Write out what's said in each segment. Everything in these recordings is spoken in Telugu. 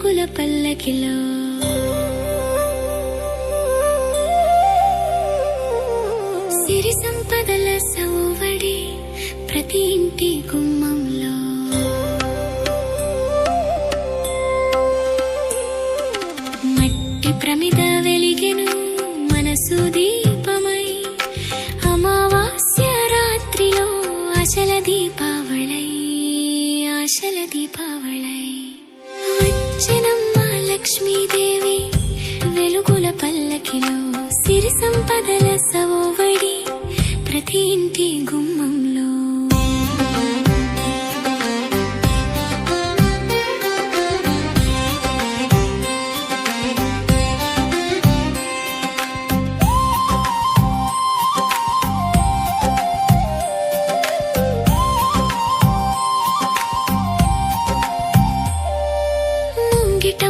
వెలుగుల పల్లకిలో సిరి సంపదల సౌవడి ప్రతి ఇంటి గుమ్మంలో మట్టి ప్రమిద వెలిగెను మనసు దీపమై అమావాస్య రాత్రిలో ఆశల దీపావళై వచ్చెనమ్మ లక్ష్మీదేవి వెలుగుల పల్లకిలో సిరి సంపదల సవోవడి ప్రతి ఇంటి గుమ్మంలో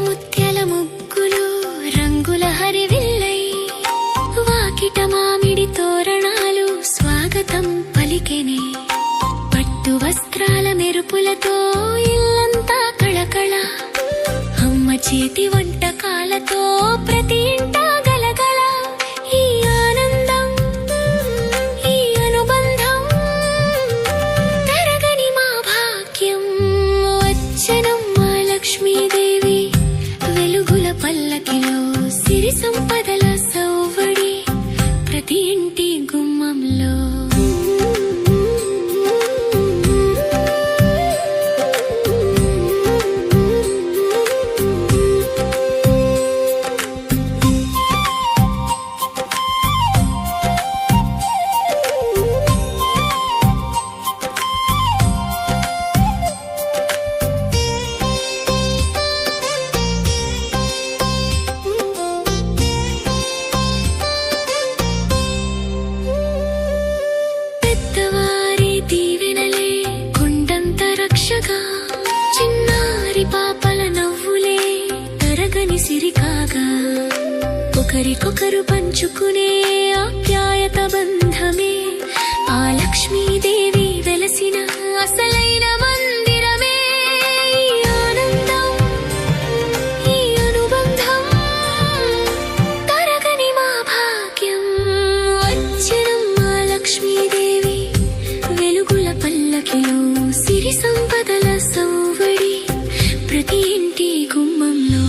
ముత్యాల ముగ్గులు రంగుల హరివిల్లై వాకిట మామిడి తోరణాలు స్వాగతం పలికెనే పట్టు వస్త్రాల మెరుపులతో ఇల్లంతా కళకళ అమ్మ చేతి వంటకాలతో ప్రతి ఇంటా గలగల ఈ ఆనందం ఈ అనుబంధం తరగని మా భాగ్యం వచ్చెనమ్మ లక్ష్మీదేవి వెలుగుల పల్లకిలో సిరి సంపదల సౌవడి ప్రతి ఇంటి గుమ్మంలో చిన్నారి పాపల నవ్వులే తరగని సిరికాగా ఒకరికొకరు పంచుకునే ఆప్యాయత బంధమే ఆ లక్ష్మీదేవి వెలసిన అసలైన మందిరమే ఈ ఆనందం ఈ అనుబంధం తరగని మా భాగ్యం వచ్చెనమ్మ లక్ష్మీదేవి వెలుగుల పల్లకిలో సిరి సంపదల సౌవడి ప్రతి ఇంటి గుమ్మంలో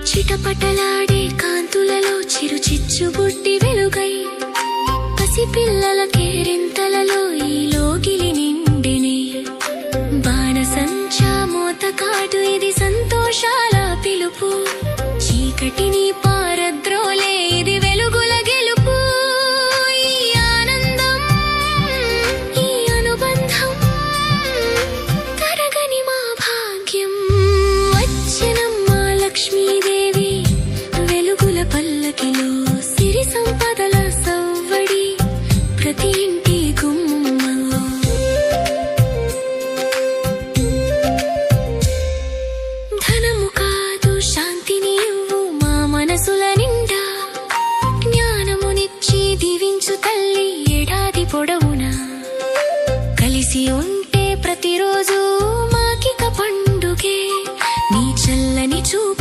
చిటపటలాడే కాంతులలో చిరు చిచ్చుబుట్టి వెలుగై పిల్లల కేరింతలలో ఈ లోగిలి నిండినే బాణసంచా మోతకాటు ఇది సంతోషాల పిలుపు చీకటిని పారద్రోలే ఇది వెలుగుల గెలుపు ఈ ఆనందం ఈ అనుబంధం తరగని మా భాగ్యం వచ్చెనమ్మ లక్ష్మీదేవి వెలుగుల పల్లకిలో సిరి సంపదల సౌవడి ప్రతి ఇంటి గుమ్మంలో ధనము కాదు శాంతిని ఇవ్వు మా మనసుల నిండా జ్ఞానమునిచ్చి దీవించు తల్లి ఏడాది పొడవునా కలిసి ఉంటే ప్రతిరోజు మాకిక పండుగే నీ చల్లని చూపు